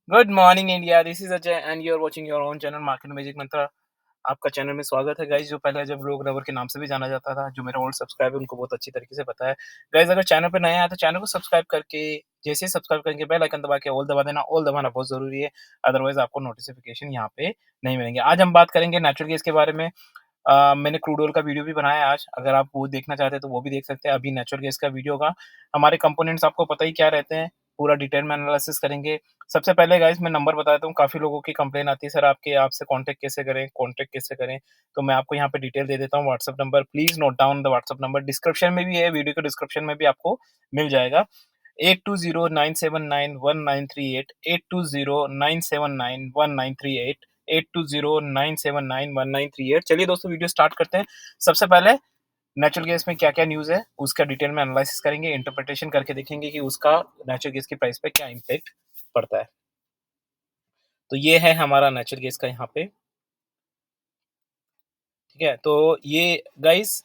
Good morning India, this is Ajay and you are watching your own channel Market Magic Mantra. आपका channel में स्वागत है guys. जो पहले जब लोग रबर के नाम से भी जाना जाता था, जो मेरे ओल्ड सब्सक्राइबर उनको बहुत अच्छी तरीके से पता है। गाइस अगर चैनल पे नए आए तो चैनल को सब्सक्राइब करके, जैसे ही सब्सक्राइब करेंगे बेल आइकन दबा के ऑल दबा देना। ऑल दबाना बहुत जरूरी है, अदरवाइज आपको नोटिफिकेशन यहाँ पे नहीं मिलेंगे। आज हम बात करेंगे नेचुरल गैस के बारे में। मैंने क्रूड ऑयल का वीडियो भी बनाया है आज, अगर आप वो देखना चाहते हैं तो वो भी देख सकते हैं। अभी नेचुरल गैस का वीडियो होगा। हमारे कंपोनेंट्स आपको पता ही क्या रहते हैं, पूरा डिटेल में एनालिसिस करेंगे। सबसे पहले गाइस मैं नंबर बता देता हूँ। काफ़ी लोगों की कंप्लेन आती है, सर आपके आपसे कॉन्टैक्ट कैसे करें? तो मैं आपको यहाँ पे डिटेल दे देता हूँ। WhatsApp number please note down the WhatsApp number, description में भी है, वीडियो के डिस्क्रिप्शन में भी आपको मिल जाएगा। 8209791938 8209791938 8209791938। चलिए दोस्तों वीडियो स्टार्ट करते हैं। सबसे पहले नेचुरल गैस में क्या-क्या न्यूज़ है, उसका डिटेल में एनालिसिस करेंगे, इंटरप्रिटेशन करके देखेंगे कि उसका नेचुरल गैस की प्राइस पे क्या इम्पैक्ट पड़ता है। तो ये है हमारा नेचुरल गैस का यहाँ पे, ठीक है? तो ये guys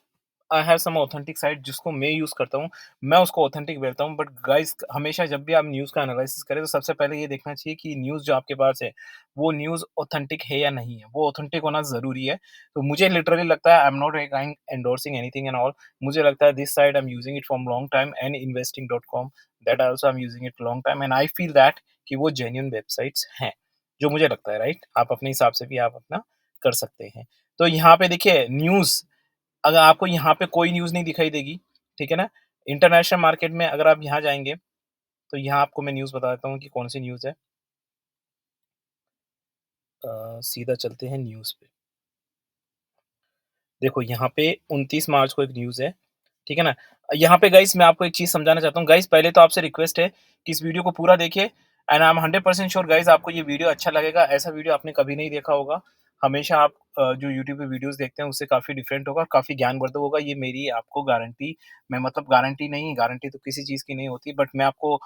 I have some authentic site जिसको मैं यूज़ करता हूँ, मैं उसको ऑथेंटिक बोलता हूँ। बट गाइस हमेशा जब भी आप न्यूज़ का एनालिसिस करें तो सबसे पहले ये देखना चाहिए कि न्यूज़ जो आपके पास है, वो न्यूज़ ऑथेंटिक है या नहीं है, वो ऑथेंटिक होना ज़रूरी है। तो मुझे लिटरली लगता है I am not endorsing anything and all. मुझे लगता है this site I am using it from long time and इन्वेस्टिंग.com, that also I am using it long time and I feel that कि वो जेन्युइन वेबसाइट्स हैं, जो मुझे लगता है, राइट? आप अपने हिसाब से भी आप अपना कर सकते हैं। तो यहाँ पे देखिए न्यूज़, अगर आपको यहाँ पे कोई न्यूज़ नहीं दिखाई देगी, ठीक है ना? इंटरनेशनल मार्केट में अगर आप यहाँ जाएँगे, तो यहाँ आपको मैं न्यूज़ बता देता हूँ कि कौन-सी न्यूज़ है। सीधा चलते हैं न्यूज़ पे। देखो यहाँ पे 29 मार्च को एक न्यूज़ है, ठीक है ना? यहाँ पे गाइस मैं आपको एक चीज़ समझाना चाहता हूँ। गाइस पहले तो आपसे रिक्वेस्ट है कि इस वीडियो को पूरा देखिए and I am 100% sure guys आपको ये वीडियो अच्छा लगेगा। ऐसा वीडियो आपने कभी नहीं देखा होगा। हमेशा आप जो यूट्यूब पे वीडियोज़ देखते हैं उससे काफ़ी डिफरेंट होगा, काफ़ी ज्ञानवर्धक होगा। ये मेरी आपको गारंटी, मैं मतलब गारंटी नहीं, गारंटी तो किसी चीज़ की नहीं होती, बट मैं आपको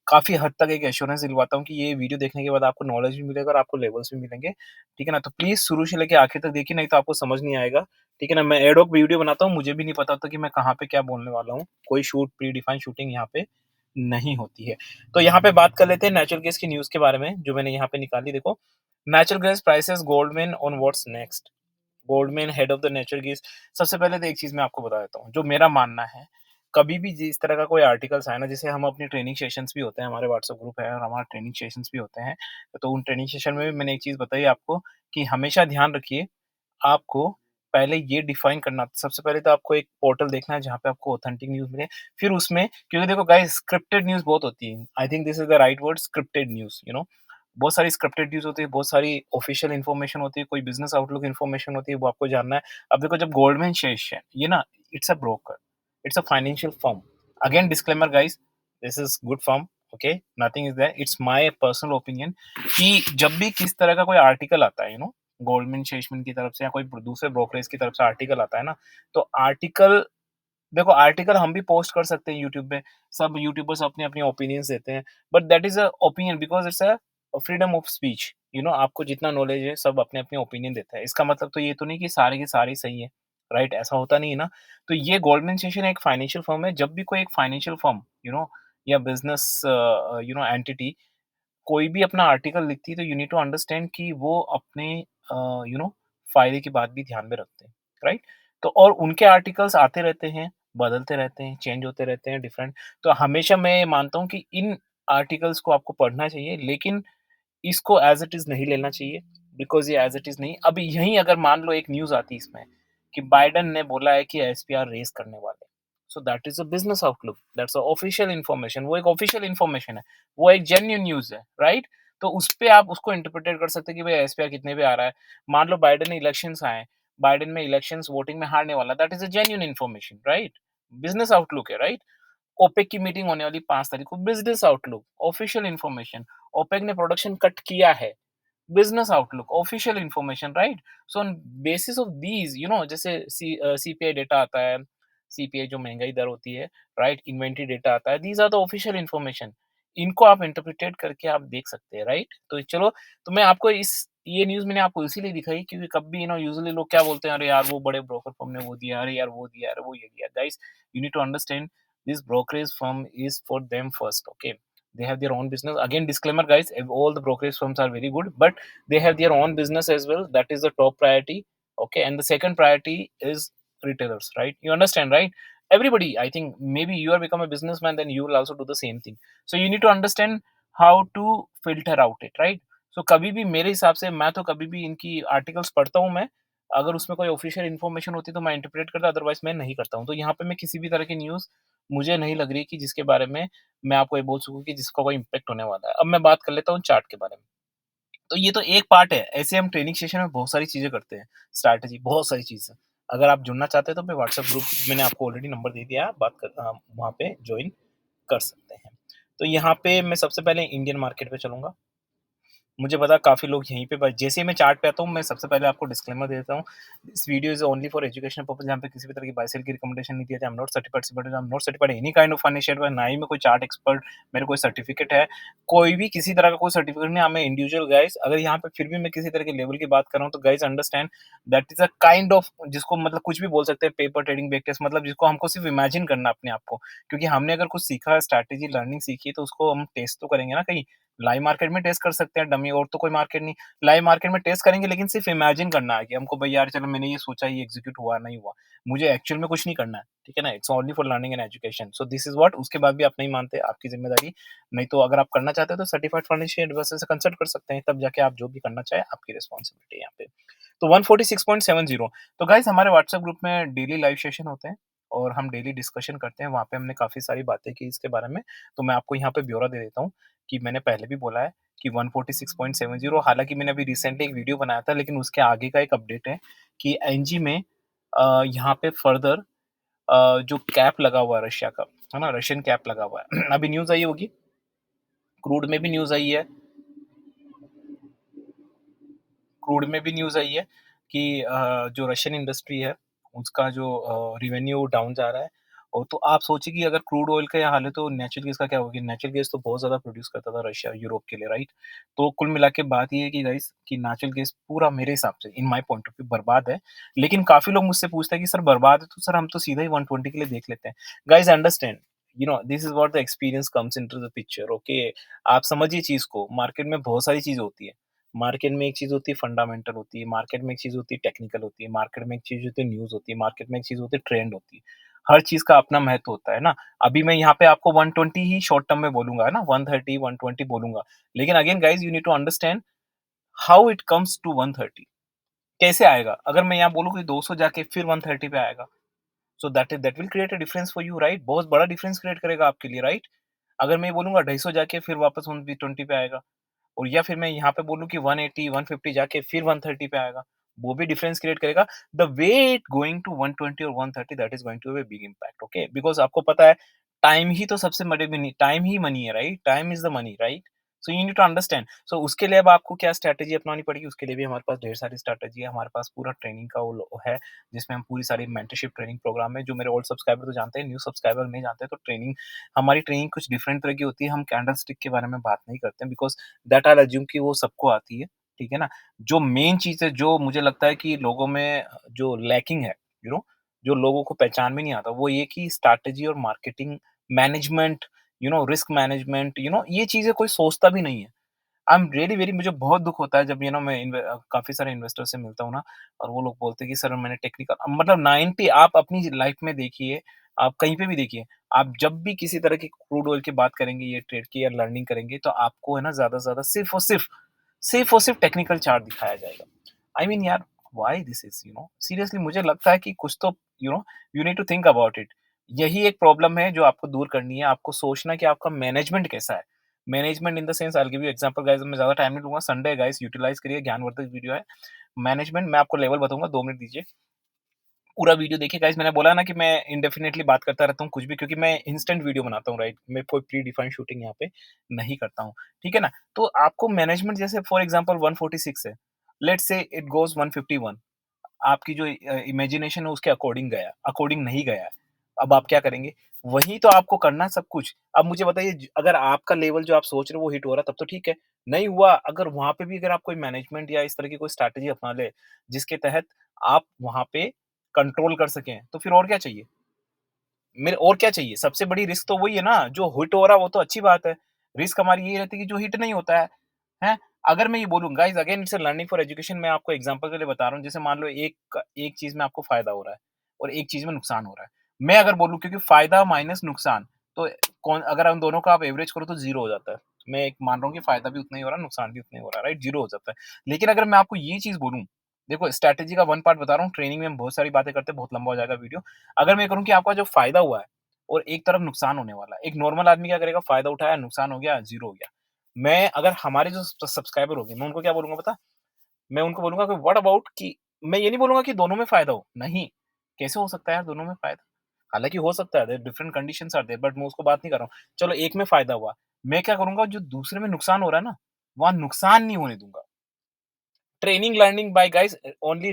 काफ़ी हद तक एक एश्योरेंस दिलवाता हूँ कि ये वीडियो देखने के बाद आपको नॉलेज भी मिलेगा और आपको लेवल्स भी मिलेंगे, ठीक है ना? तो प्लीज़ शुरू से लेके आखिर तक देखिए, नहीं तो आपको समझ नहीं आएगा। ठीक है ना? मैं एड हॉक वीडियो बनाता हूँ, मुझे भी नहीं पता होता कि मैं कहाँ पे क्या बोलने वाला हूँ। कोई प्री डिफाइंड शूटिंग यहाँ पे नहीं होती है। तो यहाँ पे बात कर लेते हैं नेचुरल गैस की न्यूज़ के बारे में, जो मैंने यहाँ पे निकाली देखो। Natural gas prices Goldman on what's next. Goldman head of the natural gas. सबसे पहले तो एक चीज़ मैं आपको बता देता हूँ, जो मेरा मानना है, कभी भी जिस तरह का कोई आर्टिकल्स आए ना, जैसे हम अपनी ट्रेनिंग सेशंस भी होते हैं, हमारे व्हाट्सएप ग्रुप है और हमारे ट्रेनिंग सेशंस भी होते हैं। तो उन ट्रेनिंग सेशन में भी मैंने एक चीज़ बताई आपको कि हमेशा ध्यान रखिए, आपको पहले ये डिफाइन करना, सबसे पहले तो आपको एक पोर्टल देखना है जहाँ पे आपको ऑथेंटिक न्यूज़ मिले। फिर उसमें, क्योंकि देखो गाइस स्क्रिप्टेड न्यूज़ बहुत होती है। I think this is the right word, scripted news, बहुत सारी स्क्रिप्टेड न्यूज़ होती है, बहुत सारी ऑफिशियल इन्फॉर्मेशन होती है, कोई बिज़नेस आउटलुक इन्फॉर्मेशन होती है, वो आपको जानना है। अब देखो जब गोल्डमैन शेष है, ये ना, it's a broker, it's a financial firm. Again disclaimer guys, this is good firm, okay? Nothing is there, it's my personal opinion कि जब भी किस तरह का कोई आर्टिकल आता है, गोल्डमैन शेषमैन की तरफ से या कोई दूसरे ब्रोकरेज की तरफ से आर्टिकल आता है ना, तो आर्टिकल, देखो आर्टिकल हम भी पोस्ट कर सकते हैं यूट्यूब पे, सब यूट्यूबर्स अपनी-अपनी ओपिनियंस देते हैं, but that is a opinion because it's a freedom of speech, आपको जितना नॉलेज है सब अपने-अपने ओपिनियन देते हैं। इसका मतलब तो ये तो नहीं कि सारे के सारे सही है, राइट? ऐसा होता नहीं है ना। तो ये गोल्डमैन सेशन एक फाइनेंशियल फर्म है, जब भी कोई एक फाइनेंशियल फर्म, या बिज़नेस एंटिटी कोई भी अपना आर्टिकल लिखती है, तो यू नीड टू अंडरस्टैंड कि वो अपने फ़ायदे की बात भी ध्यान में रखते हैं, राइट? तो और उनके आर्टिकल्स आते रहते हैं, बदलते रहते हैं, चेंज होते रहते हैं, डिफरेंट। तो हमेशा मैं ये मानता हूँ कि इन आर्टिकल्स को आपको पढ़ना चाहिए, लेकिन इसको एज़ इट इज़ नहीं लेना चाहिए, बिकॉज़ ये एज़ इट इज़ नहीं। अभी यहीं अगर मान लो एक न्यूज़ आती है इसमें कि बाइडेन ने बोला है कि एसपीआर रेज़ करने वाले हैं। So that is a business outlook, that's a official information, वो एक ऑफिशियल इन्फॉर्मेशन है, वो एक जेन्युइन न्यूज़ है, राइट? तो उसपे आप उसको इंटरप्रेट कर सकते हैं कि भाई एसपीआर कितने पे आ रहा है। मान लो बाइडेन ने इलेक्शंस आए, बाइडेन में इलेक्शंस वोटिंग में हारने वाला, that is a genuine information, right? Business outlook है, राइट? ओपेक की मीटिंग होने वाली 5 तारीख को, business outlook, official information. OPEC ने प्रोडक्शन कट किया है, बिज़नेस आउटलुक, ऑफिशियल इन्फॉर्मेशन, राइट? So on basis of these, जैसे सीपीआई डेटा आता है, सीपीआई जो महँगाई दर होती है, राइट? इन्वेंटरी डेटा आता है, these are the official information. इनको आप इंटरप्रिटेट करके आप देख सकते हैं, राइट? तो चलो, तो मैं आपको ये न्यूज़ मैंने आपको इसीलिए दिखाई क्योंकि कभी यूजुअली लोग क्या बोलते हैं, अरे यार वो बड़े ब्रोकर फर्म ने वो दिया, अरे यार वो दिया, अरे वो ये दिया। Guys, you need to understand this brokerage firm is for them first, okay? they have their own business. Again, disclaimer guys, all the brokerage firms are very good, but they have their own business as well. That is the top priority. Okay, and the second priority is retailers, right? You understand, right? Everybody, I think maybe you are become a businessman, then you will also do the same thing. So you need to understand how to filter out it, right? So कभी भी मेरे हिसाब से, मैं तो कभी भी इनकी आर्टिकल्स पढ़ता हूँ मैं, अगर उसमें कोई ऑफिशियल इन्फॉर्मेशन होती है तो मैं इंटरप्रेट करता, अदरवाइज मैं नहीं करता हूँ। तो यहाँ पे मैं किसी भी तरह की न्यूज़ मुझे नहीं लग रही कि जिसके बारे में मैं आपको ये बोल सकूँ कि जिसका कोई इम्पैक्ट होने वाला है। अब मैं बात कर लेता हूँ चार्ट के बारे में। तो ये तो एक पार्ट है, ऐसे हम ट्रेनिंग सेशन में बहुत सारी चीज़ें करते हैं, स्ट्रैटेजी बहुत सारी चीज़ें। अगर आप जुड़ना चाहते हैं तो मैं व्हाट्सएप ग्रुप मैंने आपको ऑलरेडी नंबर दे दिया है, आप वहाँ पे जॉइन कर सकते हैं। तो यहाँ पे मैं सबसे पहले इंडियन मार्केट पे चलूँगा। मुझे पता है काफ़ी लोग यहीं पे, बस जैसे ही मैं चार्ट पे आता हूँ, मैं सबसे पहले आपको डिस्क्लेमर दे देता हूँ। This video is only for educational purpose, यहाँ पे किसी भी तरह की बाय सेल की रिकमेंडेशन नहीं दिया जाता। आई am not certified any kind of financial advice, ना ही मैं कोई चार्ट एक्सपर्ट, मेरा कोई सर्टिफिकेट है। कोई भी किसी तरह का कोई सर्टिफिकेट नहीं, आई एम इंडिविजुअल गाइज़। अगर यहाँ पे फिर भी मैं किसी तरह के लेवल की बात कर रहा हूँ, तो guys understand that is a kind of, जिसको मतलब कुछ भी बोल सकते हैं, पेपर ट्रेडिंग बैक टेस्ट, मतलब जिसको हमको सिर्फ इमेजिन करना है अपने आप को। क्योंकि हमने अगर कुछ सीखा है, स्ट्रैटेजी लर्निंग सीखी है, तो उसको हम टेस्ट तो करेंगे ना कहीं। लाइव मार्केट में टेस्ट कर सकते हैं डमी, और तो कोई मार्केट नहीं। लाइव मार्केट में टेस्ट करेंगे, लेकिन सिर्फ इमेजिन करना है कि हमको भाई यार चलो मैंने ये सोचा, ये एग्जीक्यूट हुआ नहीं हुआ, मुझे एक्चुअल में कुछ नहीं करना है, ठीक है ना? It's only for learning and education. So this is what, उसके बाद भी आप नहीं मानते, आपकी जिम्मेदारी। नहीं तो अगर आप करना चाहते हो तो सर्टिफाइड फाइनेंशियल एडवाइजर से कंसल्ट कर सकते हैं, तब जाके आप जो भी करना चाहे, आपकी रिस्पॉन्सिबिलिटी है यहाँ पे। तो 146.70, तो गाइस हमारे व्हाट्सएप ग्रुप में डेली लाइव सेशन होते हैं और हम डेली डिस्कशन करते हैं। वहाँ पे हमने काफ़ी सारी बातें की इसके बारे में, तो मैं आपको यहाँ पे ब्यौरा दे देता हूँ कि मैंने पहले भी बोला है कि 146.70, हालाँकि मैंने अभी रिसेंटली एक वीडियो बनाया था, लेकिन उसके आगे का एक अपडेट है कि एनजी में यहाँ पे फर्दर जो कैप लगा हुआ है रशिया का, है ना? रशियन कैप लगा हुआ है। अभी न्यूज़ आई होगी, क्रूड में भी न्यूज़ आई है, क्रूड में भी न्यूज़ आई है कि जो रशियन इंडस्ट्री है, उसका जो रेवेन्यू डाउन जा रहा है। और तो आप सोचिए कि अगर क्रूड ऑयल का ये हाल है, तो नेचुरल गैस का क्या होगा? नेचुरल गैस तो बहुत ज़्यादा प्रोड्यूस करता था रशिया यूरोप के लिए, राइट? तो कुल मिला के बात ये है कि गाइस, कि नेचुरल गैस पूरा मेरे हिसाब से, in my point of view, बर्बाद है। लेकिन काफ़ी लोग मुझसे पूछते हैं कि सर बर्बाद है, तो सर हम तो सीधा ही 120 के लिए देख लेते हैं। Guys understand, this is what the experience comes into the picture, okay? आप समझिए चीज़ को, मार्केट में बहुत सारी चीज़ होती है। मार्केट में एक चीज़ होती है फंडामेंटल होती है, मार्केट में एक चीज़ होती है टेक्निकल होती है, मार्केट में एक चीज़ होती है न्यूज़ होती है, मार्केट में एक चीज़ होती है ट्रेंड होती है। हर चीज़ का अपना महत्व होता है ना। अभी मैं यहाँ पे आपको 120 ही शॉर्ट टर्म में बोलूँगा, है ना? 130, 120 बोलूँगा। लेकिन again guys, you need to understand how it comes to 130, कैसे आएगा? अगर मैं यहाँ बोलूँ कि 200 जाके फिर 130 पे आएगा, so that will create a difference for you, right? बहुत बड़ा डिफरेंस क्रिएट करेगा आपके लिए, राइट? अगर मैं ये बोलूँगा 250 जाके फिर वापस 120 पे आएगा, और या फिर मैं यहाँ पे बोलूँ कि 180, 150 जाके फिर 130 पे आएगा, वो भी डिफरेंस क्रिएट करेगा। The way it going to 120 और 130, that is going to have a big impact, okay? Because आपको पता है, टाइम ही तो सबसे बड़े मनी, टाइम ही मनी है, right? Time is the money, right? So you need to understand. So उसके लिए अब आपको क्या स्ट्रैटेजी अपनानी पड़ेगी, उसके लिए भी हमारे पास ढेर सारी स्ट्रैटेजी है। हमारे पास पूरा ट्रेनिंग का वो है, जिसमें हम पूरी सारी मेंटरशिप ट्रेनिंग प्रोग्राम है। जो मेरे ओल्ड सब्सक्राइबर तो जानते हैं, न्यू सब्सक्राइबर नहीं जानते, तो हमारी ट्रेनिंग कुछ डिफरेंट तरह की होती है। हम कैंडल स्टिक के बारे में बात नहीं करते हैं, बिकॉज़ दैट आई अज्यूम कि वो सबको आती है, ठीक है ना? जो मेन चीज़ है, जो मुझे लगता है कि लोगों में जो लैकिंग है, यू नो जो लोगों को पहचान में नहीं आता, वो ये कि स्ट्रैटेजी और मार्केटिंग मैनेजमेंट, रिस्क मैनेजमेंट, ये चीज़ें कोई सोचता भी नहीं है। आई एम रियली वेरी, मुझे बहुत दुःख होता है जब मैं काफ़ी सारे इन्वेस्टर से मिलता हूँ ना, और वो लोग बोलते हैं कि सर मैंने टेक्निकल, मतलब 90, आप अपनी लाइफ में देखिए, आप कहीं पे भी देखिए, आप जब भी किसी तरह की क्रूड ऑयल की बात करेंगे, ये ट्रेड की या लर्निंग करेंगे, तो आपको है ना ज़्यादा से ज़्यादा सिर्फ और सिर्फ टेक्निकल चार्ट दिखाया जाएगा। आई मीन यार, व्हाई दिस इज़, सीरियसली मुझे लगता है कि कुछ तो, you need to think about it. यही एक प्रॉब्लम है जो आपको दूर करनी है, आपको सोचना है कि आपका मैनेजमेंट कैसा है। Management in the sense, I will give you example guys, मैं ज़्यादा टाइम नहीं लूँगा, संडे है गाइस, यूटिलाइज़ करिए, ज्ञानवर्धक वीडियो है। मैनेजमेंट मैं आपको लेवल बताऊँगा, 2 मिनट दीजिए। पूरा वीडियो देखिए गाइस, मैंने बोला ना कि मैं इंडेफिनिटली बात करता रहता हूँ कुछ भी, क्योंकि मैं इंस्टेंट वीडियो बनाता हूँ, राइट? मैं कोई प्री डिफाइंड शूटिंग यहाँ पे नहीं करता हूँ, ठीक है ना? तो आपको मैनेजमेंट, जैसे फॉर एग्जांपल 146 है, लेट्स से इट गोज़ 151, आपकी जो इमेजिनेशन है उसके अकॉर्डिंग नहीं गया है। अब आप क्या करेंगे? वही तो आपको करना है सब कुछ। अब मुझे बताइए, अगर आपका लेवल जो आप सोच रहे हो वो हिट हो रहा है, तब तो ठीक है। नहीं हुआ, अगर वहाँ पे भी अगर आप कोई मैनेजमेंट या इस तरह की कोई स्ट्रैटेजी अपना ले, जिसके तहत आप वहाँ पे कंट्रोल कर सकें, तो फिर और क्या चाहिए? और क्या चाहिए? सबसे बड़ी रिस्क तो वही है ना, जो हिट हो रहा है वो तो अच्छी बात है। रिस्क हमारी यही रहती है कि जो हिट नहीं होता है, हैं? अगर मैं ये बोलूँ guys again it's a learning for education मैं आपको एग्ज़ाम्पल के लिए बता रहा हूँ, जैसे मान लो एक चीज़ में आपको फ़ायदा हो रहा है और एक चीज़ में नुकसान हो रहा है। मैं अगर बोलूँ क्योंकि फ़ायदा माइनस नुकसान, तो कौन अगर उन दोनों का आप एवरेज करो तो 0 हो जाता है। मैं एक मान रहा हूँ कि फ़ायदा भी उतना ही हो रहा है, नुकसान भी उतना ही हो रहा है, राइट? 0 हो जाता है। लेकिन अगर मैं आपको ये चीज़ बोलूँ, देखो स्ट्रैटेजी का वन पार्ट बता रहा हूँ, ट्रेनिंग में हम बहुत सारी बातें करते हैं, बहुत लंबा हो जाएगा वीडियो। अगर मैं कहूँ कि आपका जो फ़ायदा हुआ है और एक तरफ नुकसान होने वाला है, एक नॉर्मल आदमी क्या करेगा, फ़ायदा उठाया, नुकसान हो गया, 0 हो गया। मैं अगर हमारे जो सब्सक्राइबर होंगे, मैं उनको क्या बोलूँगा पता है? मैं उनको बोलूँगा कि व्हाट अबाउट कि मैं ये नहीं बोलूँगा कि दोनों में फ़ायदा हो, नहीं, कैसे हो सकता है यार दोनों में फ़ायदा? हालाँकि हो सकता है, there different conditions are there but मैं उसको बात नहीं कर रहा हूँ। चलो एक में फ़ायदा हुआ, मैं क्या करूँगा जो दूसरे में नुकसान हो रहा है ना, वहाँ नुकसान नहीं होने दूँगा। Training learning by guys only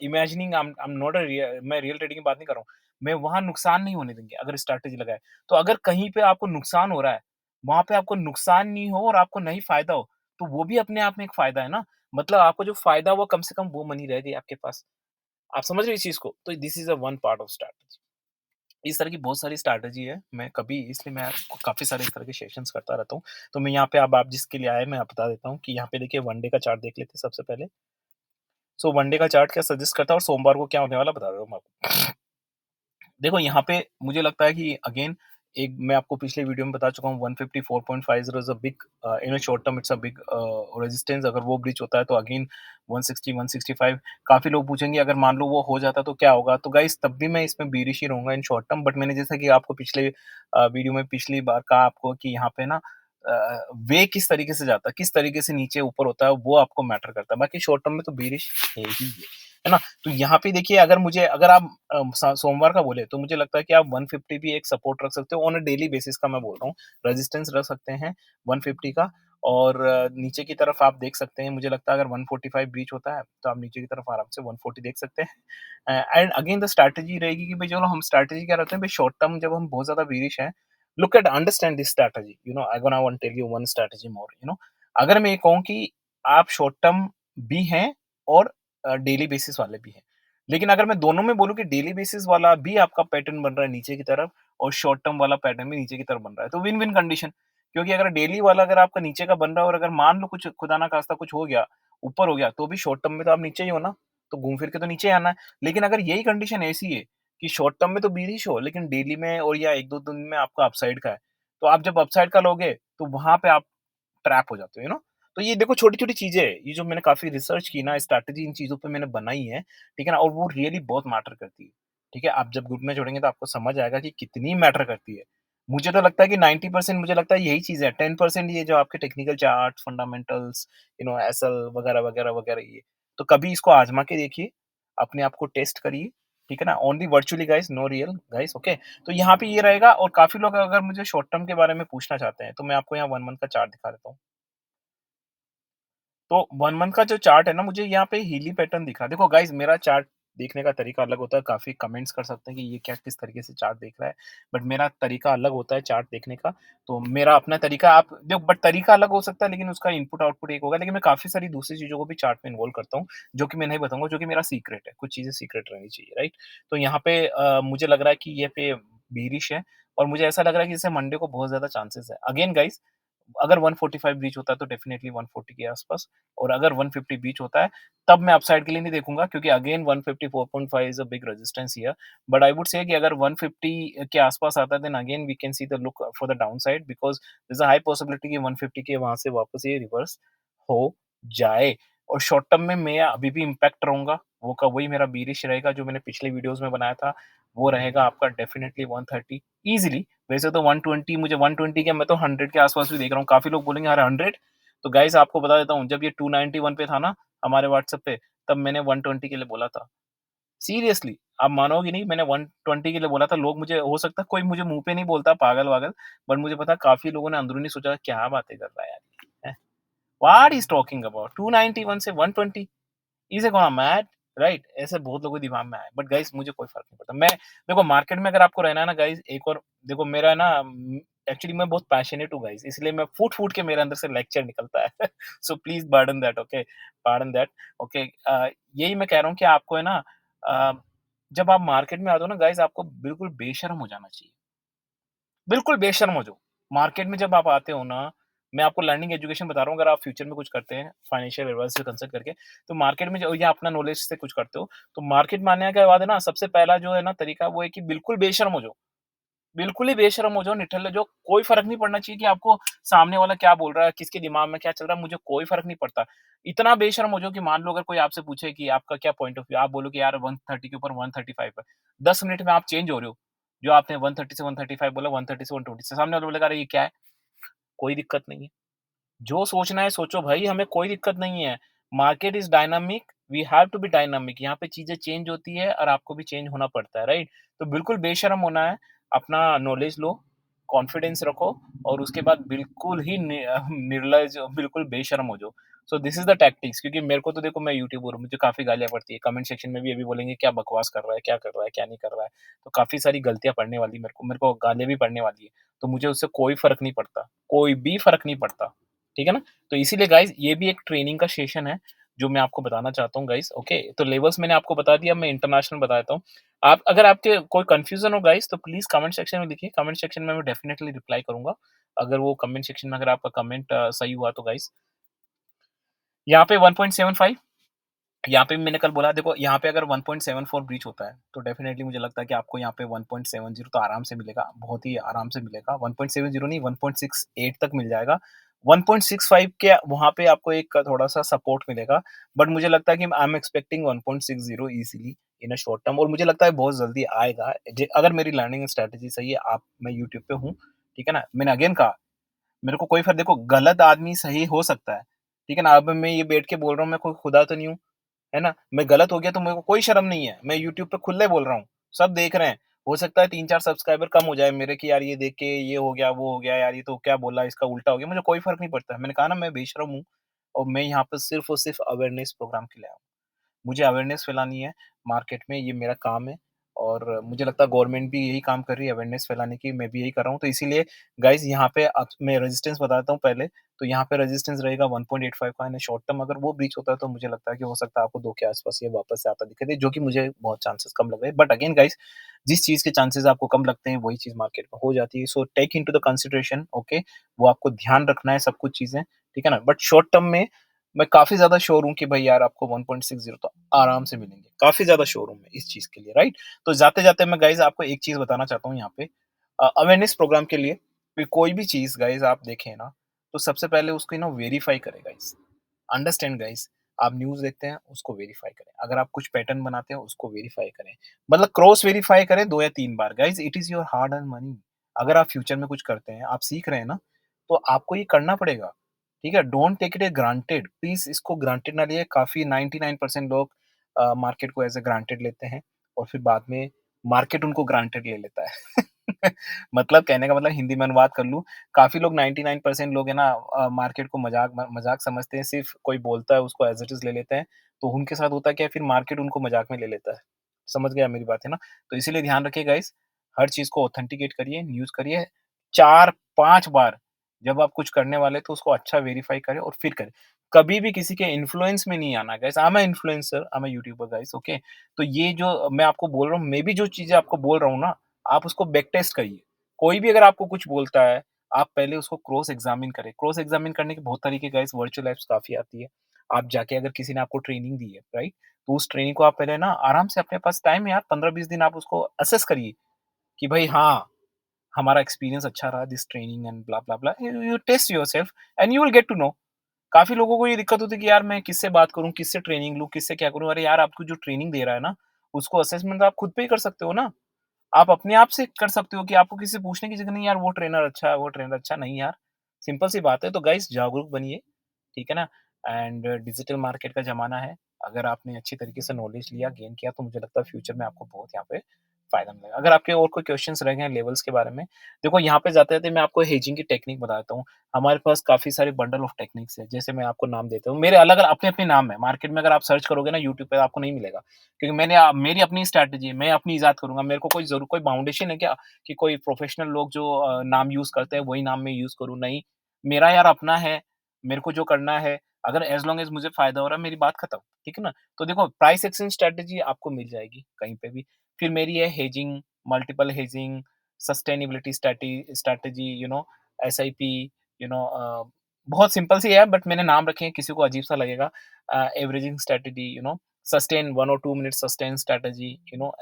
imagining I am not मैं रियल ट्रेडिंग की बात नहीं कर रहा हूँ। मैं वहाँ नुकसान नहीं होने देंगे अगर स्ट्रैटेजी लगाए। तो अगर कहीं पे आपको नुकसान हो रहा है, वहाँ पे आपको नुकसान नहीं हो और आपको नहीं फ़ायदा हो, तो वो भी अपने आप में एक फ़ायदा है ना। मतलब आपको जो फ़ायदा हुआ कम से कम वो मनी रह गई आपके पास। आप समझ रहे हो इस चीज़ को? तो this is a one part of strategy. इस तरह की बहुत सारी स्ट्रैटेजी है। मैं कभी इसलिए मैं काफ़ी सारे इस तरह के सेशंस करता रहता हूँ। तो मैं यहाँ पे अब आप जिसके लिए आए मैं बता देता हूँ कि यहाँ पे देखिए वन डे का चार्ट देख लेते हैं सबसे पहले। सो वन डे का चार्ट क्या सजेस्ट करता है और सोमवार को क्या होने वाला बता रहा हूँ मैं आपको। देखो यहाँ पे मुझे लगता है कि अगेन एक मैं आपको पिछले वीडियो में बता चुका हूँ 154.50 is a big in a short term it's a big resistance अगर वो ब्रीच होता है तो अगेन 160 165 काफ़ी लोग पूछेंगे अगर मान लो वो हो जाता तो क्या होगा? तो गाइस तब भी मैं इसमें बेयरिश ही रहूँगा इन शॉर्ट टर्म बट मैंने जैसा कि आपको पिछले वीडियो में पिछली बार कहा आपको कि यहाँ पे ना वे किस तरीके से जाता है, किस तरीके से नीचे ऊपर होता है वो आपको मैटर करता है। बाकी शॉर्ट टर्म में तो बेयरिश है ही है ना? तो यहाँ पे देखिए अगर आप सोमवार का बोले तो मुझे लगता है कि आप 150 भी एक सपोर्ट रख सकते हो ऑन अ डेली बेसिस का मैं बोल रहा हूँ। रेजिस्टेंस रख सकते हैं 150 का और नीचे की तरफ आप देख सकते हैं मुझे लगता है अगर 145 ब्रीच होता है तो आप नीचे की तरफ आराम से 140 देख सकते हैं। एंड अगेन द स्ट्रैटेजी रहेगी कि भाई चलो हम स्ट्रैटेजी क्या रखते हैं भाई शॉर्ट टर्म जब हम बहुत ज़्यादा बेयरिश हैं, look at understand this strategy you know I gonna want tell you one strategy more you know अगर मैं ये कहूँ कि आप शॉर्ट टर्म भी हैं और डेली बेसिस वाले भी हैं। लेकिन अगर मैं दोनों में बोलूँ कि डेली बेसिस वाला भी आपका पैटर्न बन रहा है नीचे की तरफ और शॉर्ट टर्म वाला पैटर्न भी नीचे की तरफ बन रहा है, तो विन-विन कंडीशन। क्योंकि अगर डेली वाला अगर आपका नीचे का बन रहा है और अगर मान लो कुछ खुदा ना खास्ता कुछ हो गया, ऊपर हो गया, तो भी शॉर्ट टर्म में तो आप नीचे ही हो ना, तो घूम फिर के तो नीचे आना है। लेकिन अगर यही कंडीशन ऐसी है कि शॉर्ट टर्म में तो बेरिश हो, लेकिन डेली में और या 1-2 दिन में आपका अपसाइड का है, तो आप जब अपसाइड का लोगे, तो वहाँ पे आप ट्रैप हो जाते हो, यू नो? तो ये देखो छोटी-छोटी चीज़ें हैं, ये जो मैंने काफ़ी रिसर्च की ना स्ट्रैटेजी इन चीज़ों पे मैंने बनाई है, ठीक है ना? और वो रियली बहुत मैटर करती है, ठीक है? आप जब ग्रुप में जुड़ेंगे तो आपको समझ आएगा कि कितनी मैटर करती है। मुझे तो लगता है कि 90% मुझे लगता है यही चीज़ है, 10% ये जो आपके technical charts, fundamentals, you know SL वगैरह, वगैरह, वगैरह ये। तो कभी इसको आज़मा के देखिए, अपने आप को टेस्ट करिए, ठीक है ना? Only virtually guys, no real guys, okay? तो यहाँ पे ये रहेगा और काफ़ी लोग अगर मुझे शॉर्ट टर्म के बारे में पूछना चाहते हैं, तो मैं आपको यहाँ 1 मंथ का चार्ट दिखा देता हूँ। तो 1 मंथ का जो चार्ट है ना, मुझे यहाँ पे हीली पैटर्न दिख रहा है। देखो गाइज़ मेरा चार्ट देखने का तरीका अलग होता है, काफ़ी कमेंट्स कर सकते हैं कि ये क्या किस तरीके से चार्ट देख रहा है। बट मेरा तरीका अलग होता है चार्ट देखने का, तो मेरा अपना तरीका आप देखो बट तरीका अलग हो सकता है लेकिन उसका इनपुट-आउटपुट एक होगा। लेकिन मैं काफ़ी सारी दूसरी चीज़ों को भी चार्ट में इन्वॉल्व करता हूँ, जो कि मैं नहीं बताऊँगा, जो कि मेरा सीक्रेट है। कुछ चीज़ें सीक्रेट रहनी चाहिए, राइट? तो यहाँ पे मुझे लग रहा है कि ये पे बेयरिश है और मुझे ऐसा लग रहा है कि जैसे मंडे को बहुत ज़्यादा चांसेस है। अगेन गाइज़ अगर 145 ब्रीच होता है तो डेफिनिटली 140 के आसपास और अगर 150 ब्रीच होता है तब मैं अपसाइड के लिए नहीं देखूंगा क्योंकि again 154.5 is a big resistance here but I would say कि अगर 150 के आसपास आता है then again we can see the look for the downside because there is a high possibility कि 150 के वहां से वापस ये रिवर्स हो जाए और शॉर्ट टर्म में मैं अभी भी इम्पैक्ट रहूंगा वो का वही मेरा बीरिश रहेगा जो मैंने पिछले वीडियोस में बनाया था वो रहेगा आपका डेफिनेटली 130 इजीली वैसे तो 120 मुझे 120 क्या मैं तो 100 के आस-पास भी देख रहा हूँ। काफ़ी लोग बोलेंगे यार 100 तो गाइस आपको बता देता हूँ जब ये 291 पे था ना हमारे व्हाट्सएप पे तब मैंने 120 के लिए बोला था। सीरियसली आप मानोगे नहीं मैंने 120 के लिए बोला था। लोग मुझे हो सकता है कोई मुझे मुँह पे नहीं बोलता पागल-वागल बट मुझे पता है काफ़ी लोगों ने अंदरूनी सोचा क्या बातें कर रहा है यार ये, हैं? What he is talking about 291 से 120 is a gonna mad right? ऐसे बहुत लोगों के दिमाग में आया बट गाइस मुझे कोई फ़र्क नहीं पड़ता। मैं देखो मार्केट में अगर आपको रहना है ना गाइस एक और देखो मेरा ना एक्चुअली मैं बहुत पैशनेट हूँ गाइस इसलिए मैं फूट-फूट के मेरे अंदर से लेक्चर निकलता है। So please pardon that okay pardon that okay यही मैं कह रहा हूँ कि आपको है ना अ, जब आप मार्केट में आते हो ना गाइस आपको बिल्कुल बेशर्म हो जाना चाहिए। बिल्कुल बेशर्म हो जाओ। मार्केट में जब आप आते हो ना मैं आपको लर्निंग एजुकेशन बता रहा हूँ, अगर आप फ्यूचर में कुछ करते हैं, फाइनेंशियल एडवाइस से कंसल्ट करके, तो मार्केट में जो या अपना नॉलेज से कुछ करते हो, तो मार्केट में आने के बाद है ना, सबसे पहला जो है ना तरीका वो है कि बिल्कुल बेशर्म हो जाओ। बिल्कुल ही बेशर्म हो जाओ, निठल्ले हो जाओ, कोई फ़र्क नहीं पड़ना चाहिए कि आपको सामने वाला क्या बोल रहा है, किसके दिमाग में क्या चल रहा है, मुझे कोई फ़र्क नहीं पड़ता। इतना बेशर्म हो जाओ कि मान लो अगर कोई आपसे पूछे कि आपका क्या पॉइंट ऑफ व्यू, आप बोलो कि यार 130 के ऊपर 135 है। 10 मिनट में आप चेंज हो रहे हो। जो आपने 130 से 135 बोला, 130 से 120 से सामने वाला बोलेगा, "अरे! ये क्या है?" कोई दिक्कत नहीं है। जो सोचना है सोचो भाई, हमें कोई दिक्कत नहीं है। Market is dynamic, we have to be dynamic. यहाँ पे चीज़ें चेंज होती है और आपको भी चेंज होना पड़ता है, राइट? तो बिल्कुल बेशर्म होना है, अपना नॉलेज लो, कॉन्फिडेंस रखो और उसके बाद बिल्कुल ही निर्लज बिल्कुल बेशर्म हो जाओ। So this is the tactics, क्योंकि मेरे को तो देखो, मैं यूट्यूबर हूँ, मुझे काफ़ी गालियाँ पड़ती है। कमेंट सेक्शन में भी अभी बोलेंगे क्या बकवास कर रहा है, क्या कर रहा है, क्या नहीं कर रहा है। तो काफ़ी सारी गलतियाँ पड़ने वाली मेरे को गालियाँ भी पड़ने वाली है। तो मुझे उससे कोई फ़र्क नहीं पड़ता, कोई भी फ़र्क नहीं पड़ता। ठीक है ना? तो इसीलिए गाइज़ ये भी एक ट्रेनिंग का सेशन है, जो मैं आपको बताना चाहता हूँ गाइज़, ओके? तो लेवल्स मैंने आपको बता दिया, मैं इंटरनेशनल बता देता हूँ। आप अगर आपके कोई कन्फ्यूज़न हो गाइज़, तो प्लीज़ कमेंट सेक्शन में लिखिए, कमेंट सेक्शन में मैं डेफिनिटली रिप्लाई करूँगा। अगर वो कमेंट सेक्शन में अगर आपका कमेंट सही हुआ तो गाइज़। यहाँ पे 1.75, यहाँ पे भी मैंने कल बोला, देखो यहाँ पे अगर 1.74 ब्रीच होता है, तो डेफ़िनेटली मुझे लगता है कि आपको यहाँ पे 1.70 तो आराम से मिलेगा, बहुत ही आराम से मिलेगा। 1.70 नहीं, 1.68 तक मिल जाएगा। 1.65 के वहाँ पे आपको एक थोड़ा-सा सपोर्ट मिलेगा, बट मुझे लगता है कि I am expecting 1.60 easily in a short term, और मुझे लगता है बहुत जल्दी आएगा। अगर मेरी लर्निंग स्ट्रैटेजी सही है, मैं यूट्यूब पे हूँ, ठीक है ना? मैंने अगेन कहा, मेरे को कोई फ़र्क, देखो गलत आदमी सही हो सकता है, ठीक है ना? अब मैं ये बैठ के बोल रहा हूँ, मैं कोई खुदा तो नहीं हूँ। है ना? मैं गलत हो गया तो मेरे को कोई शर्म नहीं है। मैं यूट्यूब पे खुले बोल रहा हूँ, सब देख रहे हैं। हो सकता है 3-4 सब्सक्राइबर कम हो जाए मेरे कि यार ये देख के ये हो गया, वो हो गया, यार ये तो क्या बोला, इसका उल्टा हो गया, मुझे कोई फ़र्क नहीं पड़ता। मैंने कहा ना, मैं बेशर्म हूँ और मैं यहाँ पे सिर्फ़ और सिर्फ़ अवेयरनेस प्रोग्राम के लिए आया हूँ। मुझे अवेयरनेस फैलानी है मार्केट में, ये मेरा काम है और मुझे लगता है गवर्नमेंट भी यही काम कर रही है अवेयरनेस फैलाने की, मैं भी यही कर रहा हूँ। तो इसीलिए गाइज़ यहाँ पे अब मैं रेजिस्टेंस बताता हूँ पहले, तो यहाँ पे रेजिस्टेंस रहेगा 1.85 का इन अ शॉर्ट टर्म। अगर वो ब्रीच होता है तो मुझे लगता है कि हो सकता है आपको 2 के आस-पास ये वापस से आता दिखाई दे, जो कि मुझे बहुत चांसेस कम लग रहे हैं। बट अगेन गाइज़, जिस चीज़ के चांसेस आपको कम लगते हैं वही चीज़ मार्केट में हो जाती है। So take into the consideration, okay? वो आपको ध्यान रखना है सब कुछ चीज़ें, ठीक है ना? बट शॉर्ट टर्म में मैं काफ़ी ज़्यादा श्योर हूँ कि भाई यार आपको 1.60 तो आराम से मिलेंगे। काफ़ी ज़्यादा श्योर हूँ मैं इस चीज़ के लिए, राइट? तो जाते-जाते मैं गाइज़ आपको एक चीज़ बताना चाहता हूँ यहाँ पे, अवेयरनेस प्रोग्राम के लिए कि कोई भी चीज़ गाइज़ आप देखें ना, तो सबसे पहले उसको ना वेरीफ़ाई करें गाइज़। अंडरस्टैंड गाइज़, आप न्यूज़ देखते हैं, उसको वेरीफ़ाई करें। अगर आप कुछ पैटर्न बनाते हैं, उसको वेरीफ़ाई करें। मतलब क्रॉस वेरीफ़ाई करें 2 या 3 बार। Guys, it is your hard earned money. अगर आप फ्यूचर में कुछ करते हैं, आप सीख रहे हैं ना, तो आपको ये करना पड़ेगा। ठीक है? Don't take it granted. Please इसको ग्रांटेड ना लिए। काफ़ी 99% लोग मार्केट को एज़ अ ग्रांटेड लेते हैं और फिर बाद में मार्केट उनको ग्रांटेड ले लेता है। मतलब कहने का मतलब हिंदी में अनुवाद कर लूँ, काफ़ी लोग 99% लोग है ना, मार्केट को मज़ाक समझते हैं, सिर्फ़ कोई बोलता है उसको एज़ इट इज़ ले लेते हैं। तो उनके साथ होता क्या है, फिर मार्केट उनको मज़ाक में ले लेता है। समझ गए आप मेरी बात है ना? तो इसीलिए ध्यान रखिए गाइज़, हर चीज़ को ऑथेंटिकेट करिए, न्यूज़ करिए, 4-5 बार जब आप कुछ करने वाले तो उसको अच्छा वेरीफ़ाई करें और फिर करें। कभी भी किसी के इन्फ्लुएंस में नहीं आना guys. I am a influencer, I am a YouTuber guys, okay? तो ये जो मैं आपको बोल रहा हूँ, मैं भी जो चीज़ें आपको बोल रहा हूँ ना, आप उसको बैक टेस्ट करिए। कोई भी अगर आपको कुछ बोलता है, आप पहले उसको क्रॉस एग्ज़ामिन करें। क्रॉस एग्ज़ामिन करने के बहुत तरीके गाइज़, वर्चुअल ऐप्स काफ़ी आती है। आप जाके अगर किसी ने आपको ट्रेनिंग दी है, राइट? तो उस ट्रेनिंग को आप पहले ना आराम से, अपने पास टाइम है यार, 15-20 दिन आप उसको असेस करिए कि भाई हाँ, हमारा एक्सपीरियंस अच्छा रहा this training and blah blah blah. You you test yourself and you will get to know. काफ़ी लोगों को ये दिक्कत होती है कि यार मैं किससे बात करूँ, किससे ट्रेनिंग लूँ, किससे क्या करूँ? अरे यार, आपको जो ट्रेनिंग दे रहा है ना, उसको असेसमेंट आप खुद पे ही कर सकते हो ना। आप अपने आप से कर सकते हो कि आपको किसी से पूछने की ज़रूरत नहीं, यार वो ट्रेनर अच्छा है, वो ट्रेनर अच्छा नहीं यार। सिंपल सी बात है। तो गाइज़, जागरूक बनिए, ठीक है ना? एंड डिजिटल मार्केट का ज़माना है। अगर आपने अच्छी तरीके से नॉलेज लिया, गेन किया, तो मुझे लगता है फ्यूचर में आपको बहुत यहाँ पे फ़ायदा मिलेगा। अगर आपके और कोई क्वेश्चन्स रह गए हैं लेवल्स के बारे में, देखो यहाँ पे जाते-जाते मैं आपको हेजिंग की टेक्निक बताता हूँ। हमारे पास काफ़ी सारे बंडल ऑफ टेक्निक्स हैं, जैसे मैं आपको नाम देता हूँ। मेरे अलग-अलग अपने-अपने नाम हैं। मार्केट में अगर आप सर्च करोगे ना यूट्यूब पे, आपको नहीं मिलेगा। क्योंकि मेरी अपनी स्ट्रैटेजी है, मैं अपनी इज़ाद करूँगा। मेरे को कोई बाउंडेशन है क्या कि कोई प्रोफेशनल लोग जो नाम यूज़ करते हैं, वही नाम मैं यूज़ करूँ? नहीं, मेरा यार अपना है, मेरे को जो करना है, अगर एज़ लॉन्ग एज़ मुझे फ़ायदा हो रहा है, मेरी बात खत्म, ठीक है ना? तो देखो, प्राइस एक्शन स्ट्रैटेजी आपको मिल जाएगी कहीं पे भी। फिर मेरी है hedging, multiple hedging, sustainability strategy, you no, SIP, you know, बहुत सिंपल सी है बट मैंने नाम रखे हैं, किसी को अजीब-सा लगेगा। एवरेजिंग स्ट्रैटेजी, सस्टेन 1 और 2 मिनट सस्टेन स्ट्रैटेजी,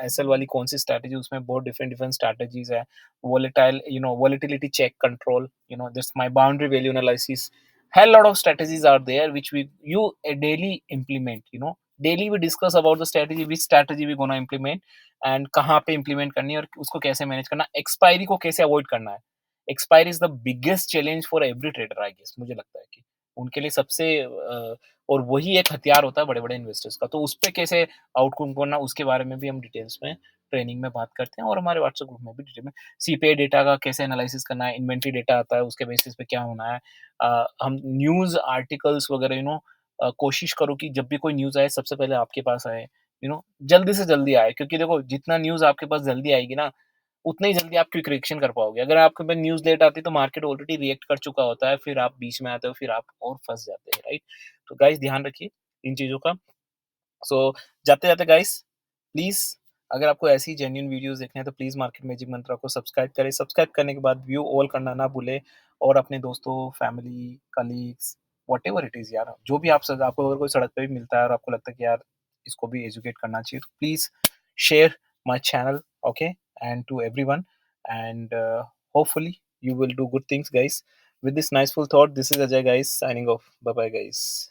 एसएल वाली कौन-सी स्ट्रैटेजी, उसमें बहुत डिफरेंट स्ट्रैटेजीज़ है। Volatile, volatility check control, this my boundary value analysis, hell lot of strategies are there which we you daily implement, daily we discuss about the strategy, which strategy we gonna implement and कहाँ पे implement करनी है और उसको कैसे manage करना है, expiry को कैसे अवॉइड करना है। Expiry is the biggest challenge for every trader I guess, मुझे लगता है कि उनके लिए सबसे और वही एक हथियार होता है बड़े-बड़े इन्वेस्टर्स का। तो उसपे कैसे आउटकम करना, उसके बारे में भी हम डिटेल्स में ट्रेनिंग में बात करते हैं और हमारे व्हाट्सएप ग्रुप में भी डिटेल में सीपीआई डेटा का कैसे एनालिसिस करना है, इन्वेंटरी डेटा आता है, उसके बेसिस पे क्या होना है। हम न्यूज़ आर्टिकल्स वगैरह कोशिश करो कि जब भी कोई न्यूज़ आए सबसे पहले आपके पास आए, जल्दी से जल्दी आए, क्योंकि देखो जितना न्यूज़ आपके पास जल्दी आएगी ना, उतना ही जल्दी आप क्विक रिएक्शन कर पाओगे। अगर आपके पास न्यूज़ लेट आती है तो मार्केट ऑलरेडी रिएक्ट कर चुका होता है, फिर आप बीच में आते हो, फिर आप और फँस जाते हैं, राइट? तो गाइस ध्यान रखिए इन चीज़ों का। सो जाते-जाते गाइस प्लीज़, अगर आपको ऐसी जेन्युइन वीडियोज़ देखने हैं तो प्लीज़ मार्केट मैजिक मंत्रा को सब्सक्राइब करें। सब्सक्राइब करने के बाद व्यू ऑल करना ना भूलें और अपने दोस्तों, family, colleagues, whatever it is यार, जो भी आपको अगर कोई सड़क पे भी मिलता है और आपको लगता है कि यार इसको भी एजुकेट करना चाहिए, तो please share my channel, okay? And to everyone and hopefully you will do good things guys. With this niceful thought, this is Ajay guys signing off. Bye bye guys.